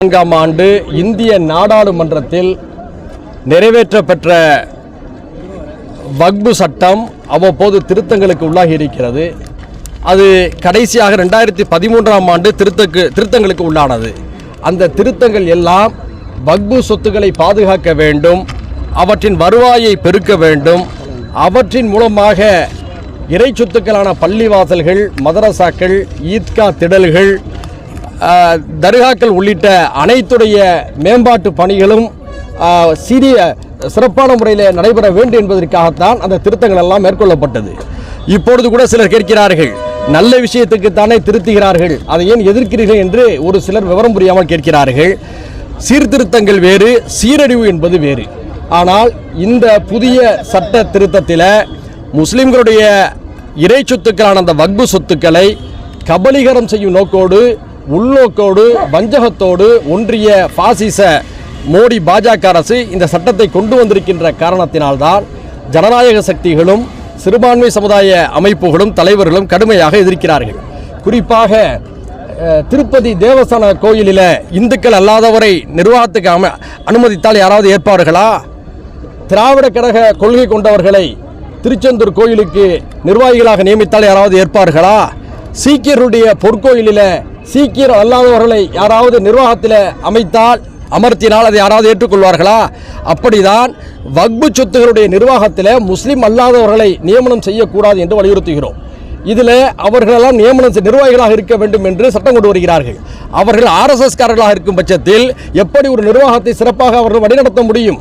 2004ஆம் ஆண்டு இந்திய நாடாளுமன்றத்தில் நிறைவேற்றப்பெற்ற வக்பு சட்டம் அவ்வப்போது திருத்தங்களுக்கு உள்ளாகி இருக்கிறது. அது கடைசியாக 2013ஆம் ஆண்டு திருத்தங்களுக்கு உள்ளானது. அந்த திருத்தங்கள் எல்லாம் வக்பு சொத்துக்களை பாதுகாக்க வேண்டும், அவற்றின் வருவாயை பெருக்க வேண்டும், அவற்றின் மூலமாக இறை சொத்துக்களான பள்ளிவாசல்கள், மதரசாக்கள், ஈத்கா திடல்கள், தர்காக்கள் உள்ளிட்ட அனைத்துடைய மேம்பாட்டு பணிகளும் சிறப்பான முறையில் நடைபெற வேண்டும் என்பதற்காகத்தான் அந்த திருத்தங்கள் எல்லாம் மேற்கொள்ளப்பட்டது. இப்பொழுது கூட சிலர் கேட்கிறார்கள், நல்ல விஷயத்துக்குத்தானே திருத்துகிறார்கள், அதை ஏன் எதிர்க்கிறீர்கள் என்று ஒரு சிலர் விவரம் புரியாமல் கேட்கிறார்கள். சீர்திருத்தங்கள் வேறு, சீரழிவு என்பது வேறு. ஆனால் இந்த புதிய சட்ட திருத்தத்தில் முஸ்லிம்களுடைய இறை சொத்துக்களான அந்த வக்பு சொத்துக்களை கபலீகரம் செய்யும் நோக்கோடு, உள்நோக்கோடு, வஞ்சகத்தோடு ஒன்றிய பாசிச மோடி பாஜக அரசு இந்த சட்டத்தை கொண்டு வந்திருக்கின்ற காரணத்தினால்தான் ஜனநாயக சக்திகளும் சிறுபான்மை சமுதாய அமைப்புகளும் தலைவர்களும் கடுமையாக எதிர்க்கிறார்கள். குறிப்பாக திருப்பதி தேவஸ்தான கோயிலில் இந்துக்கள் அல்லாதவரை நிர்வாகத்துக்கு அனுமதித்தால் யாராவது ஏற்பார்களா? திராவிட கழக கொள்கை கொண்டவர்களை திருச்செந்தூர் கோயிலுக்கு நிர்வாகிகளாக நியமித்தால் யாராவது ஏற்பார்களா? சீக்கியருடைய பொற்கோயிலில் சீக்கியர் அல்லாதவர்களை யாராவது நிர்வாகத்தில் அமர்த்தினால் அதை யாராவது ஏற்றுக்கொள்வார்களா? அப்படிதான் வக்பு சொத்துகளுடைய நிர்வாகத்தில் முஸ்லீம் அல்லாதவர்களை நியமனம் செய்யக்கூடாது என்று வலியுறுத்துகிறோம். இதில் அவர்களெல்லாம் நிர்வாகிகளாக இருக்க வேண்டும் என்று சட்டம் கொண்டு வருகிறார்கள். அவர்கள் RSS காரர்களாக இருக்கும் பட்சத்தில் எப்படி ஒரு நிர்வாகத்தை சிறப்பாக அவர்கள் வழிநடத்த முடியும்?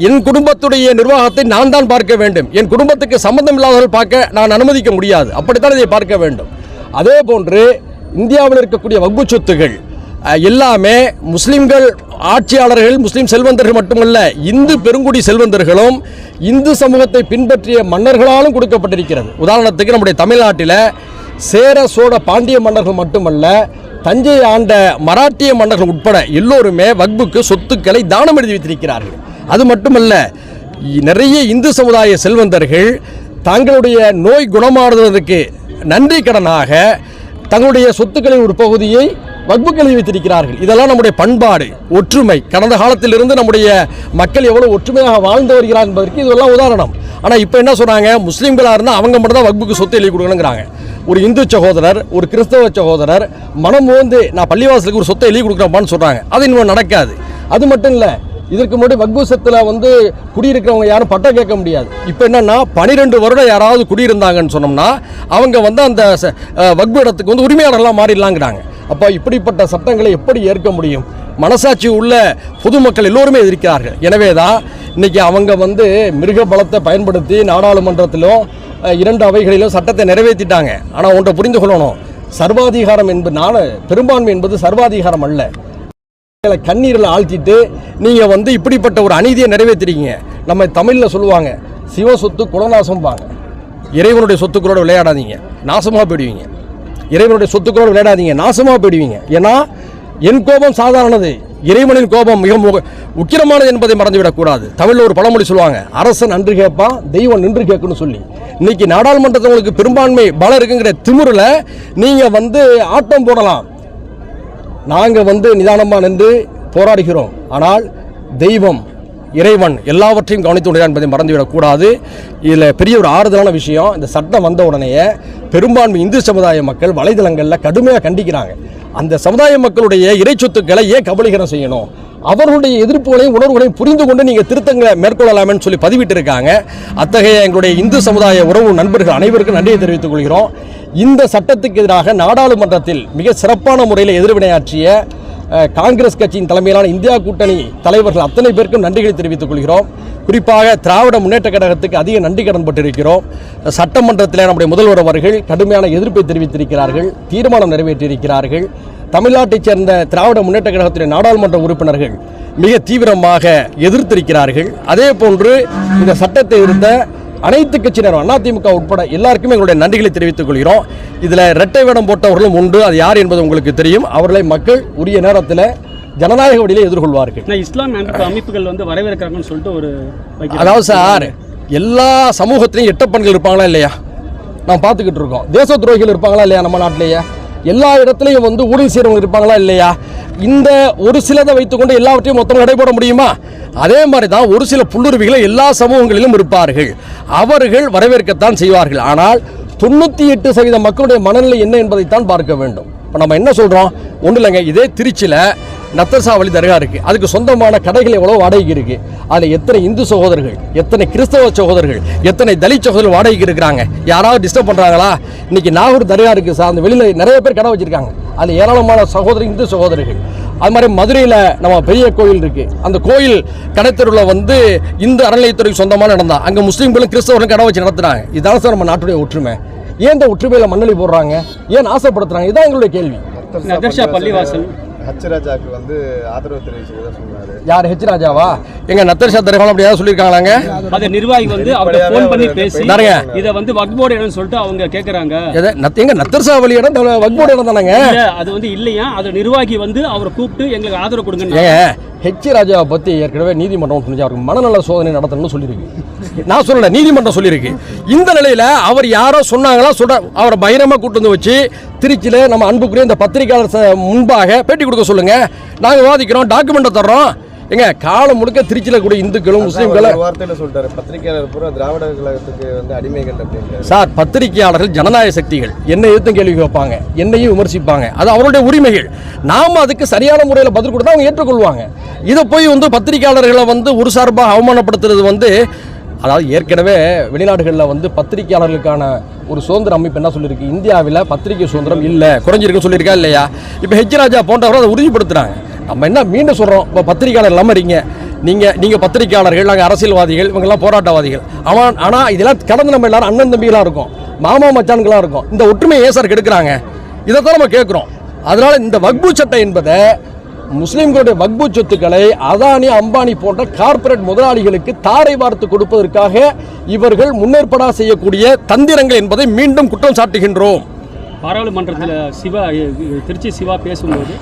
என் குடும்பத்துடைய நிர்வாகத்தை நான் தான் பார்க்க வேண்டும், என் குடும்பத்துக்கு சம்பந்தம் இல்லாதவர்கள் பார்க்க நான் அனுமதிக்க முடியாது. அப்படித்தான் இதை பார்க்க வேண்டும். அதே போன்று இந்தியாவில் இருக்கக்கூடிய வக்பு சொத்துகள் எல்லாமே முஸ்லிம்கள் ஆட்சியாளர்கள், முஸ்லிம் செல்வந்தர்கள் மட்டுமல்ல, இந்து பெருங்குடி செல்வந்தர்களும் இந்து சமூகத்தை பின்பற்றிய மன்னர்களாலும் கொடுக்கப்பட்டிருக்கிறது. உதாரணத்துக்கு நம்முடைய தமிழ்நாட்டில் சேர, சோழ, பாண்டிய மன்னர்கள் மட்டுமல்ல, தஞ்சை ஆண்ட மராட்டிய மன்னர்கள் உட்பட எல்லோருமே வக்புக்கு சொத்துக்களை தானம் எழுதி வைத்திருக்கிறார்கள். அது மட்டுமல்ல, நிறைய இந்து சமுதாய செல்வந்தர்கள் தங்களுடைய நோய் குணமாடுவதற்கு நன்றி கடனாக தங்களுடைய சொத்துக்களின் ஒரு பகுதியை வக்புக்கு எழுதி வைத்திருக்கிறார்கள். இதெல்லாம் நம்முடைய பண்பாடு, ஒற்றுமை. கடந்த காலத்திலிருந்து நம்முடைய மக்கள் எவ்வளவு ஒற்றுமையாக வாழ்ந்து வருகிறார் என்பதற்கு இதெல்லாம் உதாரணம். ஆனால் இப்போ என்ன சொல்கிறாங்க, முஸ்லீம்களாக இருந்தால் அவங்க மட்டும் தான் வக்புக்கு சொத்து எழுதி கொடுக்கணுங்கிறாங்க. ஒரு இந்து சகோதரர், ஒரு கிறிஸ்தவ சகோதரர் மனம் வந்து நான் பள்ளிவாசலுக்கு ஒரு சொத்தை எழுதி கொடுக்குறப்பான்னு சொல்கிறாங்க. அது இன்னும் நடக்காது. அது மட்டும் இல்லை, இதற்கு முன்னாடி வக்பு சொத்தில் குடியிருக்கிறவங்க யாரும் பட்டம் கேட்க முடியாது. இப்போ என்னன்னா 12 வருடம் யாராவது குடியிருந்தாங்கன்னு சொன்னோம்னா அவங்க அந்த வக்பு இடத்துக்கு உரிமையாளர்களாக மாறிடலாங்கிறாங்க. அப்போ இப்படிப்பட்ட சட்டங்களை எப்படி ஏற்க முடியும்? மனசாட்சி உள்ள பொதுமக்கள் எல்லோருமே எதிர்க்கிறார்கள். எனவே தான் இன்னைக்கு அவங்க மிருக பலத்தை பயன்படுத்தி நாடாளுமன்றத்திலும் 2 அவைகளிலும் சட்டத்தை நிறைவேற்றிட்டாங்க. ஆனால் ஒன்றை புரிந்து கொள்ளணும், சர்வாதிகாரம் என்பது பெரும்பான்மை என்பது சர்வாதிகாரம் அல்ல. கண்ணீரில் ஆழ்த்திட்டு நீங்கள் இப்படிப்பட்ட ஒரு அநீதியை நிறைவேற்றிருக்கீங்க. நம்ம தமிழில் சொல்லுவாங்க, சிவ சொத்து குலநாசம்பாங்க. இறைவனுடைய சொத்துக்களோட விளையாடாதீங்க, நாசமாக போயிடுவீங்க. இறைவனுடைய சொத்துக்களோட விளையாடாதீங்க, நாசமாக போயிடுவீங்க. ஏன்னா என் கோபம் சாதாரணது, இறைவனின் கோபம் மிக உக்கிரமானது என்பதை மறந்துவிடக்கூடாது. தமிழில் ஒரு பழமொழி சொல்லுவாங்க, அரசன் நன்று கேட்பான், தெய்வம் நின்று கேட்கணும்னு சொல்லி. இன்னைக்கு நாடாளுமன்றத்தில் உங்களுக்கு பெரும்பான்மை பலம் இருக்குங்கிற திமிரில் நீங்கள் ஆட்டம் போடலாம். நாங்கள் நிதானமாக நின்று போராடுகிறோம். ஆனால் தெய்வம், இறைவன் எல்லாவற்றையும் கவனித்து என்பதை மறந்துவிடக்கூடாது. இதில் பெரிய ஒரு ஆறுதலான விஷயம், இந்த சட்டம் வந்த உடனேயே பெரும்பான்மை இந்து சமுதாய மக்கள் வலைதளங்களில் கடுமையாக கண்டிக்கிறாங்க. அந்த சமுதாய மக்களுடைய இறை சொத்துக்களை ஏன் கபலீகரம் செய்யணும்? அவர்களுடைய எதிர்ப்புகளையும் உணர்வுகளையும் புரிந்து கொண்டு நீங்கள் திருத்தங்களை மேற்கொள்ளலாம்னு சொல்லி பதிவிட்டு இருக்காங்க. அத்தகைய எங்களுடைய இந்து சமுதாய உறவு நண்பர்கள் அனைவருக்கும் நன்றியை தெரிவித்துக் கொள்கிறோம். இந்த சட்டத்துக்கு எதிராக நாடாளுமன்றத்தில் மிக சிறப்பான முறையில் எதிர்வினையாற்றிய காங்கிரஸ் கட்சியின் தலைமையிலான இந்தியா கூட்டணி தலைவர்கள் அத்தனை பேருக்கும் நன்றிகளை தெரிவித்துக் கொள்கிறோம். குறிப்பாக திராவிட முன்னேற்ற கழகத்துக்கு அதிக நன்றி கடன் பட்டிருக்கிறோம். சட்டமன்றத்தில் நம்முடைய முதல்வர் அவர்கள் கடுமையான எதிர்ப்பை தெரிவித்திருக்கிறார்கள், தீர்மானம் நிறைவேற்றியிருக்கிறார்கள். தமிழ்நாட்டைச் சேர்ந்த திராவிட முன்னேற்ற கழகத்தின் நாடாளுமன்ற உறுப்பினர்கள் மிக தீவிரமாக எதிர்த்திருக்கிறார்கள். அதே போன்று இந்த சட்டத்தை எதிர்த்த அனைத்து கட்சியினரும் அதிமுக உட்பட எல்லாருக்குமே எங்களுடைய நன்றிகளை தெரிவித்துக் கொள்கிறோம். இதில் இரட்டை வேடம் போட்டவர்களும் உண்டு, அது யார் என்பது உங்களுக்கு தெரியும். அவர்களை மக்கள் உரிய நேரத்தில் ஜனநாயக வழியிலே எதிர்கொள்வார்கள். இஸ்லாமிய அமைப்புகள் வரவேற்கிறாங்கன்னு சொல்லிட்டு ஒரு அதாவது சார், எல்லா சமூகத்திலையும் எட்டப்பண்கள் இருப்பாங்களா இல்லையா? நாம் பார்த்துக்கிட்டு இருக்கோம். தேச துரோகிகள் இருப்பாங்களா இல்லையா நம்ம நாட்டிலேயே? எல்லா இடத்துலையும் ஊழல் செய்கிறவங்க இருப்பாங்களா இல்லையா? இந்த ஒரு சிலதை வைத்துக்கொண்டு எல்லாவற்றையும் மொத்தம் நடைபெற முடியுமா? அதே மாதிரி தான் ஒரு சில புல்லுருவிகளை எல்லா சமூகங்களிலும் இருப்பார்கள், அவர்கள் வரவேற்கத்தான் செய்வார்கள். ஆனால் 98% மக்களுடைய மனநிலை என்ன என்பதைத்தான் பார்க்க வேண்டும். இப்போ நம்ம என்ன சொல்கிறோம், ஒன்றும் இல்லைங்க, இதே திருச்சியில் நத்தர்சாவளி தர்கா இருக்குது, அதுக்கு சொந்தமான கடைகள் எவ்வளோ வாடகைக்கு இருக்குது. அதில் எத்தனை இந்து சகோதரர்கள், எத்தனை கிறிஸ்தவ சகோதரர்கள், எத்தனை தலித் சகோதரர்கள் வாடகைக்கு இருக்கிறாங்க. யாராவது டிஸ்டர்ப் பண்ணுறாங்களா? இன்றைக்கி நாகூர் தர்கா இருக்குது சார், அந்த வெளியில் நிறைய பேர் கடை வச்சுருக்காங்க, அதில் ஏராளமான சகோதரர் இந்து சகோதரர்கள். அது மாதிரி மதுரையில் நம்ம பெரிய கோயில் இருக்குது, அந்த கோயில் கடைத்தெருவில் வந்து இந்து அறநிலையத்துறைக்கு சொந்தமான இடம் தான், அங்கே முஸ்லீம்களும் கிறிஸ்தவர்களும் கடை வச்சு நடத்துகிறாங்க. இதான சார் நம்ம நாட்டுடைய ஒற்றுமை. ஏன் இந்த ஒற்றுமையில் மண்ணலி போடுறாங்க, ஏன் ஆசைப்படுத்துறாங்க? இதுதான் எங்களுடைய கேள்வி. நதர்ஷா பள்ளிவாசல் ஹச் ராஜாக்கு வந்து ஆதரவு தெரிவிச்சதா சொன்னாரு. யார் ஹெச் ராஜாவா? எங்க நத்தர்ஷா தர்கால அப்படி ஏதாவது சொல்லியிருக்காங்களா? அந்த நிர்வாகி வந்து அவர்கிட்ட ஃபோன் பண்ணி பேசி நிறைய இதை வந்து வக்ஃப் போர்டு இடம்னு சொல்லிட்டு அவங்க கேட்குறாங்க. எங்க நத்தர்ஷா வழி இடம் வக்ஃப் போர்டு இடம் தானங்க. அது வந்து இல்லையா, அது நிர்வாகி வந்து அவரை கூப்பிட்டு எங்களுக்கு ஆதரவு கொடுங்க. ஹெச் ராஜாவை பற்றி ஏற்கனவே நீதிமன்றம் செஞ்சு அவருக்கு மனநல சோதனை நடத்தணும்னு சொல்லியிருக்கு. நான் சொல்லல, நீதிமன்றம் சொல்லியிருக்கு. இந்த நிலையில் அவர் யாரோ சொன்னாங்களா அவரை பகிரமாக கூட்டு வந்து வச்சு திருச்சியில் நம்ம அன்புக்குரிய இந்த பத்திரிகையாளர் முன்பாக பேட்டி கொடுக்க சொல்லுங்க, நாங்கள் வாதிக்கிறோம், டாக்குமெண்ட்டை தர்றோம். எங்க காலம் முழுக்க திருச்சியில் கூட இந்துக்களும் முஸ்லீம்களும் வார்த்தையில சொல்லிட்டாரு, பத்திரிகையாளர் பூரா திராவிட கழகத்துக்கு வந்து அடிமைகள் அப்படின்னு. சார், பத்திரிகையாளர்கள் ஜனநாயக சக்திகள், என்னை எதிர்த்து கேள்வி கேட்பாங்க, என்னையும் விமர்சிப்பாங்க, அது அவருடைய உரிமைகள். நாம் அதுக்கு சரியான முறையில் பதில் கொடுத்தா அவங்க ஏற்றுக்கொள்வாங்க. இதை போய் வந்து பத்திரிகையாளர்களை வந்து ஒரு சார்பாக அவமானப்படுத்துறது வந்து, அதாவது ஏற்கனவே வெளிநாடுகளில் வந்து பத்திரிகையாளர்களுக்கான ஒரு சுதந்திர அமைப்பு என்ன சொல்லியிருக்கு, இந்தியாவில் பத்திரிகை சுதந்திரம் இல்லை, குறைஞ்சிருக்குன்னு சொல்லியிருக்கா இல்லையா? இப்போ ஹெச் ராஜா போன்றவர்கள் அதை உறுதிப்படுத்துகிறாங்க. நம்ம என்ன மீண்டும் சொல்கிறோம், இப்போ பத்திரிகையாளர் இல்லாமல் இருக்கீங்க, நீங்கள் பத்திரிகையாளர்கள், நாங்கள் அரசியல்வாதிகள், இவங்கெல்லாம் போராட்டவாதிகள். ஆனால் இதெல்லாம் கடந்து நம்ம எல்லாரும் அண்ணன் தம்பிகளாக இருக்கும், மாமா மச்சான்களாக இருக்கும். இந்த ஒற்றுமையை ஏன் சார் கெடுக்கிறாங்க? இதைத்தான் நம்ம கேட்குறோம். அதனால் இந்த வக்பு சட்டம் என்பதை முஸ்லிம்களுடைய வக்பு சொத்துக்களை அதானி அம்பானி போன்ற கார்ப்பரேட் முதலாளிகளுக்கு தாரை வார்த்து கொடுப்பதற்காக இவர்கள் முன்னேற்பாடா செய்யக்கூடிய தந்திரங்கள் என்பதை மீண்டும் குற்றம் சாட்டுகின்றோம். பாராளுமன்றத்தில் திருச்சி சிவா பேசும்போது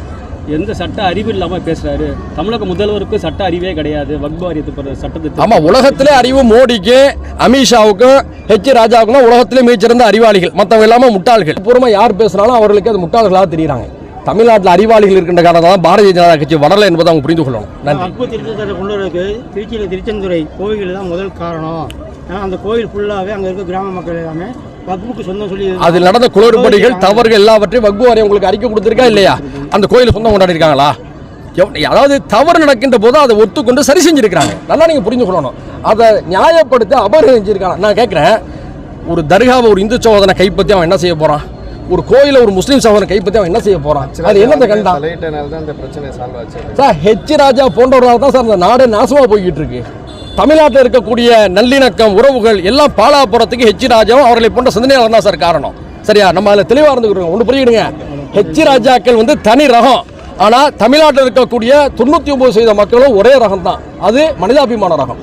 எந்த சட்ட அறிவு இல்லாமல் பேசுறாரு, தமிழக முதல்வருக்கு சட்ட அறிவே கிடையாது, வக்பு வாரியத்துக்கு சட்டத்தை. ஆமாம், உலகத்திலே அறிவு மோடிக்கு, அமித்ஷாவுக்கும், ஹெச் ராஜாவுக்கும் உலகத்திலே மிகச்சிறந்த அறிவாளிகள், மற்றவங்க எல்லாமே முட்டாள்கள். பூர்வமாக யார் பேசினாலும் அவர்களுக்கு அது முட்டாள்களாக தெரியுறாங்க. தமிழ்நாட்டில் அறிவாளிகள் இருக்கின்ற காரணம் தான் பாரதிய ஜனதா கட்சி வளரல என்பதை அவங்க புரிந்து கொள்ளணும். வக்பு திருத்தத்தை கொண்டு வரதுக்கு திருச்சியில் திருச்செந்துறை கோவில் தான் முதல் காரணம். ஏன்னா அந்த கோவில் ஃபுல்லாகவே அங்கே இருக்க கிராம மக்கள் எல்லாமே வக்புக்கு சொந்தம் சொல்லி, அதில் நடந்த குளறுபடிகள், தவறுகள் எல்லாவற்றையும் வக்பு வாரியம் உங்களுக்கு அறிக்கை கொடுத்துருக்கா இல்லையா? அந்த கோயிலை சொந்தம் கொண்டாடி இருக்காங்களா? அதாவது தவறு நடக்கின்ற போது அதை ஒத்துக்கொண்டு சரி செஞ்சிருக்கிறாங்க. நல்லா நீங்கள் புரிந்து கொள்ளணும். அதை நியாயப்படுத்த அபகரிச்சிருக்காங்க. நான் கேட்குறேன், ஒரு தர்காவை ஒரு இந்து சகோதரனை கைப்பற்றி அவன் என்ன செய்ய போகிறான்? ஒரு கோயில ஒரு முஸ்லீம் சகோதரன் கைப்பற்றி அவன் என்ன செய்ய போறான்? அது என்னத்தை கண்டான் சார்? ஹெச் ராஜா போன்றவர்களால் தான் சார் இந்த நாடு நாசமா போய்கிட்டு இருக்கு. தமிழ்நாட்டில் இருக்கக்கூடிய நல்லிணக்கம், உறவுகள் எல்லாம் பாலாப்புறத்துக்கு ஹெச் ராஜாவும் அவர்களை போன்ற சிந்தனையாளர் தான் சார் காரணம். சரியா? நம்ம அதில் தெளிவாக இருந்துக்கிறோம். ஒன்று புரியுதுங்க, ஹெச் ராஜாக்கள் வந்து தனி ரகம். ஆனால் தமிழ்நாட்டில் இருக்கக்கூடிய 99% மக்களும் ஒரே ரகம் தான், அது மனிதாபிமான ரகம்.